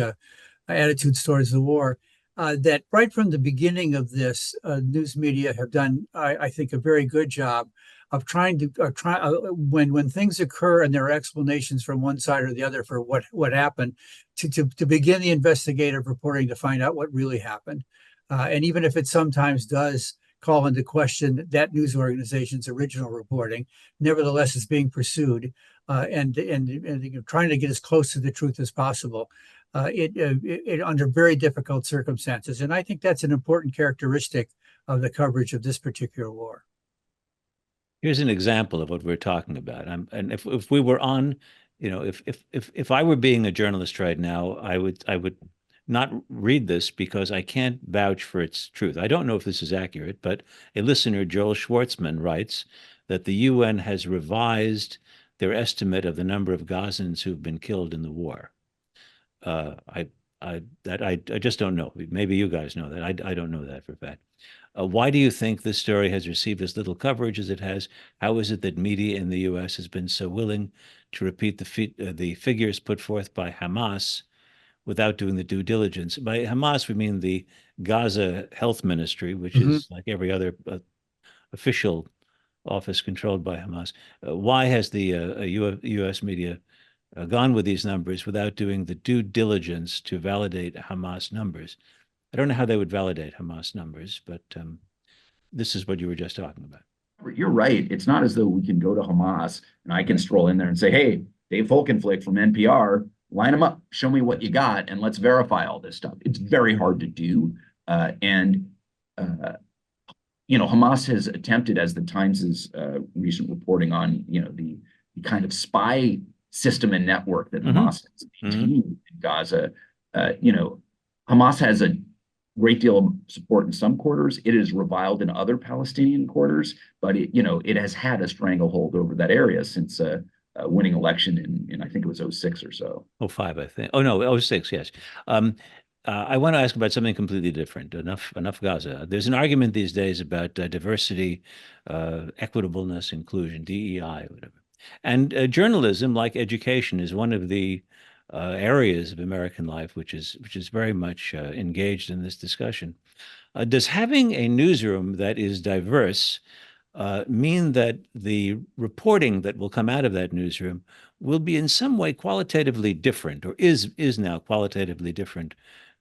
attitudes towards the war, that right from the beginning of this, news media have done, I think, a very good job of trying to when things occur and there are explanations from one side or the other for what happened, to begin the investigative reporting to find out what really happened, and even if it sometimes does call into question that news organization's original reporting, nevertheless is being pursued, and trying to get as close to the truth as possible. It under very difficult circumstances. And I think that's an important characteristic of the coverage of this particular war. Here's an example of what we're talking about. And if we were on, if I were being a journalist right now, I would not read this because I can't vouch for its truth. I don't know if this is accurate, but a listener, Joel Schwartzman, writes that the UN has revised their estimate of the number of Gazans who've been killed in the war. I just don't know. Maybe you guys know that. I don't know that for a fact. Why do you think this story has received as little coverage as it has? How is it that media in the U.S. has been so willing to repeat the figures put forth by Hamas without doing the due diligence? By Hamas, we mean the Gaza Health Ministry, which is like every other official office controlled by Hamas. Why has the U.S. media gone with these numbers without doing the due diligence to validate Hamas numbers? I don't know how they would validate Hamas numbers, but this is what you were just talking about. You're right. It's not as though we can go to Hamas and I can stroll in there and say, hey, Dave Folkenflik from NPR, line them up, show me what you got, and let's verify all this stuff. It's very hard to do. Hamas has attempted, as the Times' recent reporting on, the kind of spy system and network that Hamas has maintained in Gaza. Hamas has a great deal of support in some quarters. It is reviled in other Palestinian quarters, but it has had a stranglehold over that area since winning election in I think it was 06 or so. 05, I think. Oh no, 06, yes. I want to ask about something completely different. Enough Gaza. There's an argument these days about diversity, equitableness, inclusion, DEI, whatever. And journalism, like education, is one of the areas of American life which is very much engaged in this discussion. Does having a newsroom that is diverse mean that the reporting that will come out of that newsroom will be in some way qualitatively different, or is now qualitatively different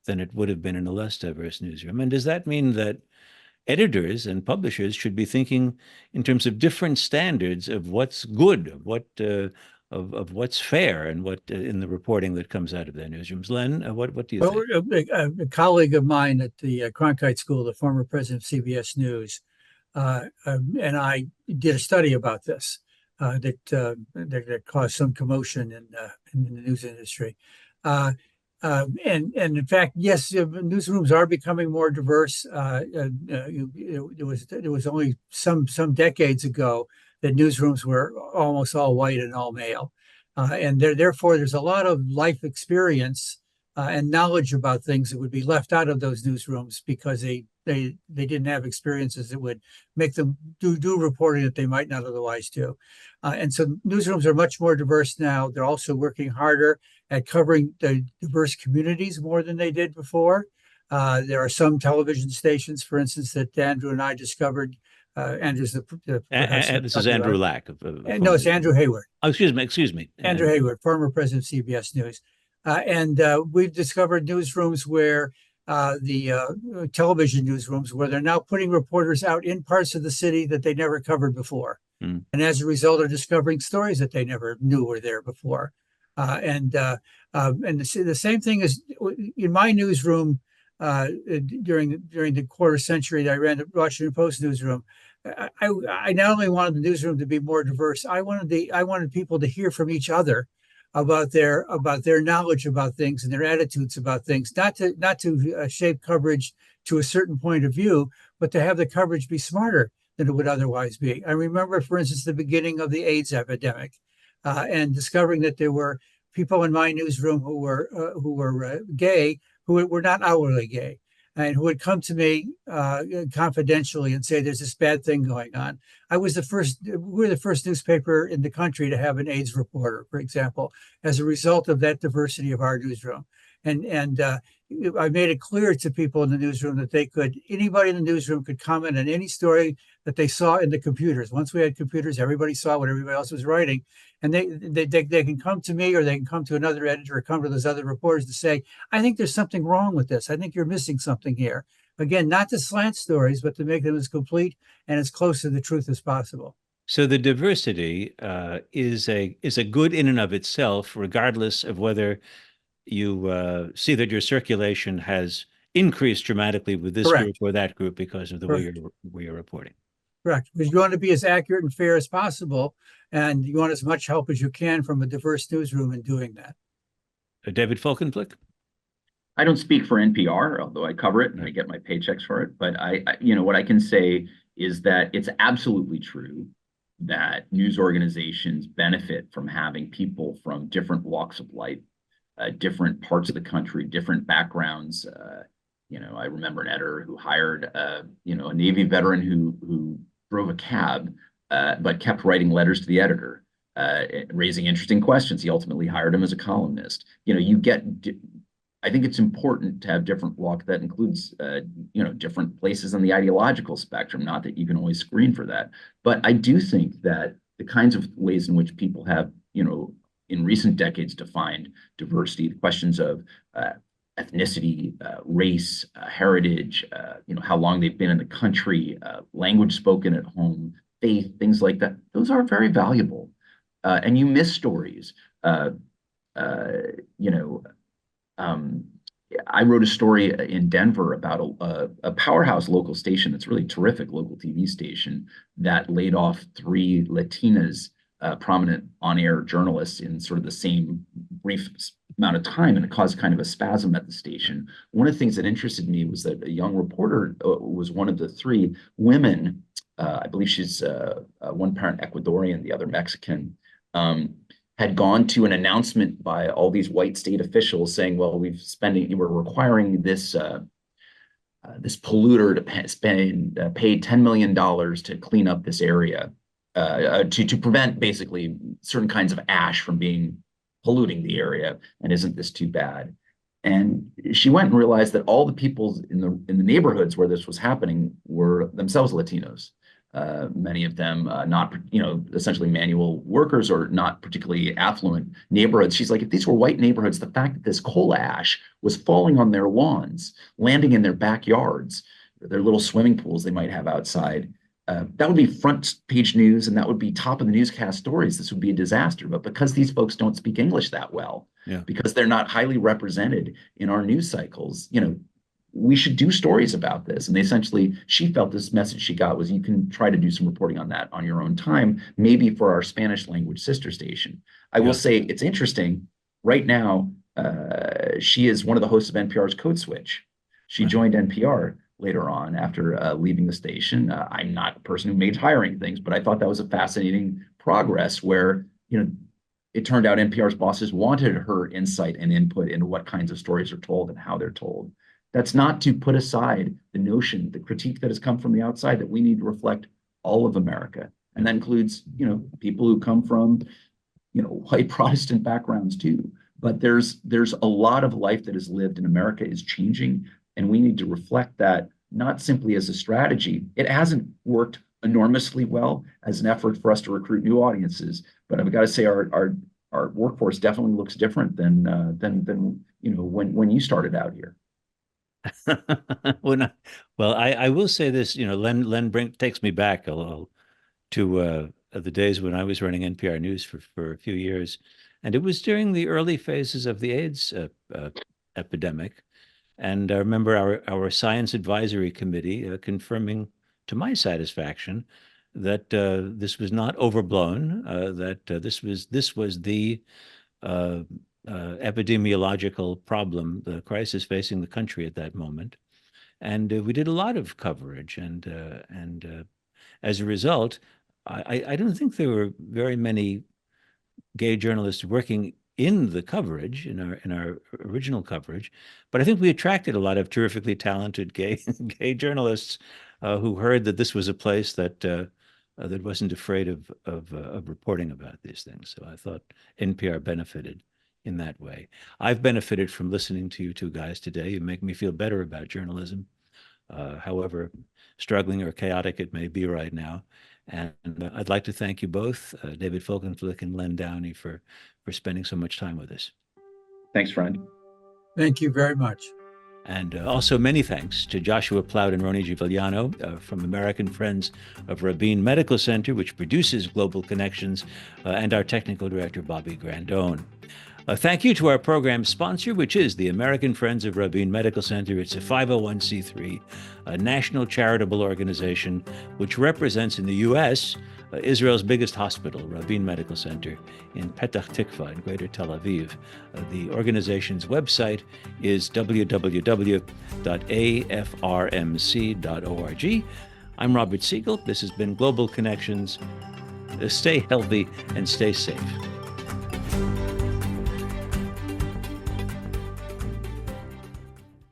than it would have been in a less diverse newsroom? And does that mean that editors and publishers should be thinking in terms of different standards of what's good, of what of what's fair, and what in the reporting that comes out of their newsrooms? Len, what do you Well, think? a colleague of mine at the Cronkite School, the former president of CBS News, and I did a study about this that caused some commotion in the news industry. And in fact, yes, newsrooms are becoming more diverse. It was only some decades ago that newsrooms were almost all white and all male, and therefore there's a lot of life experience and knowledge about things that would be left out of those newsrooms because they didn't have experiences that would make them do reporting that they might not otherwise do. And so newsrooms are much more diverse now. They're also working harder at covering the diverse communities more than they did before. There are some television stations, for instance, that Andrew and I discovered. Andrew's This is Andrew Lack. No, it's Andrew Hayward. Oh, excuse me. Andrew Hayward, former president of CBS News. And we've discovered newsrooms where the television newsrooms where they're now putting reporters out in parts of the city that they never covered before. And as a result, are discovering stories that they never knew were there before. And the same thing is in my newsroom during the quarter century that I ran the Washington Post newsroom. I not only wanted the newsroom to be more diverse, I wanted people to hear from each other about their knowledge about things and their attitudes about things, not to shape coverage to a certain point of view, but to have the coverage be smarter than it would otherwise be. I remember, for instance, the beginning of the AIDS epidemic, and discovering that there were people in my newsroom who were gay, who were not outwardly gay, and who would come to me confidentially and say, "There's this bad thing going on." We were the first newspaper in the country to have an AIDS reporter, for example, as a result of that diversity of our newsroom. And I made it clear to people in the newsroom that anybody in the newsroom could comment on any story that they saw in the computers. Once we had computers, everybody saw what everybody else was writing. And they can come to me, or they can come to another editor, or come to those other reporters to say, "I think there's something wrong with this. I think you're missing something here." Again, not to slant stories, but to make them as complete and as close to the truth as possible. So the diversity is a good in and of itself, regardless of whether you see that your circulation has increased dramatically with this Correct. group or that group because of the way you're reporting. Correct. Because you want to be as accurate and fair as possible, and you want as much help as you can from a diverse newsroom in doing that. David Folkenflik? I don't speak for NPR, although I cover it and I get my paychecks for it. But what I can say is that it's absolutely true that news organizations benefit from having people from different walks of life, different parts of the country, different backgrounds. I remember an editor who hired, a Navy veteran who drove a cab, but kept writing letters to the editor, raising interesting questions. He ultimately hired him as a columnist. I think it's important to have different walk that includes, different places on the ideological spectrum. Not that you can always screen for that, but I do think that the kinds of ways in which people have, in recent decades defined diversity, the questions of ethnicity, race, heritage, how long they've been in the country, language spoken at home, faith, things like that. Those are very valuable, and you miss stories. I wrote a story in Denver about a powerhouse local station that's really terrific, local TV station, that laid off 3 Latinas, prominent on-air journalists in sort of the same brief amount of time, and it caused kind of a spasm at the station. One of the things that interested me was that a young reporter was one of the 3 women. I believe she's one parent Ecuadorian, the other Mexican. had gone to an announcement by all these white state officials saying, well, we're requiring this this polluter to pay $10 million to clean up this area, to prevent basically certain kinds of ash from polluting the area. And isn't this too bad? And she went and realized that all the people in the neighborhoods where this was happening were themselves Latinos. Many of them not, essentially manual workers or not particularly affluent neighborhoods. She's like, if these were white neighborhoods, the fact that this coal ash was falling on their lawns, landing in their backyards, their little swimming pools they might have outside, that would be front page news, and that would be top of the newscast stories. This would be a disaster. But because these folks don't speak English that well, because they're not highly represented in our news cycles, we should do stories about this. And she felt this message she got was, you can try to do some reporting on that on your own time, maybe for our Spanish language sister station. I will say it's interesting. Right now, she is one of the hosts of NPR's Code Switch. She joined NPR later on after leaving the station. I'm not a person who made hiring things, but I thought that was a fascinating progress where, it turned out NPR's bosses wanted her insight and input into what kinds of stories are told and how they're told. That's not to put aside the critique that has come from the outside, that we need to reflect all of America. And that includes, people who come from, white Protestant backgrounds too. But there's a lot of life that is lived in America is changing, and we need to reflect that, not simply as a strategy. It hasn't worked enormously well as an effort for us to recruit new audiences, but I've got to say our workforce definitely looks different than when you started out here. I will say this, Len takes me back a little to the days when I was running NPR News for a few years, and it was during the early phases of the AIDS epidemic. And I remember our science advisory committee confirming, to my satisfaction, that this was not overblown, that this was the epidemiological problem, the crisis facing the country at that moment. And we did a lot of coverage. And as a result, I don't think there were very many gay journalists working in the coverage, in our original coverage, but I think we attracted a lot of terrifically talented gay journalists who heard that this was a place that wasn't afraid of reporting about these things. So I thought NPR benefited in that way. I've benefited from listening to you two guys today. You make me feel better about journalism, however struggling or chaotic it may be right now. And I'd like to thank you both, David Folkenflik and Len Downie, for spending so much time with us. Thanks, friend. Thank you very much. And also many thanks to Joshua Plout and Roni Giuliano from American Friends of Rabin Medical Center, which produces Global Connections, and our technical director, Bobby Grandone. Thank you to our program sponsor, which is the American Friends of Rabin Medical Center. It's a 501c3, a national charitable organization which represents in the U.S. Israel's biggest hospital, Rabin Medical Center, in Petah Tikva, in Greater Tel Aviv. The organization's website is www.afrmc.org. I'm Robert Siegel. This has been Global Connections. Stay healthy and stay safe.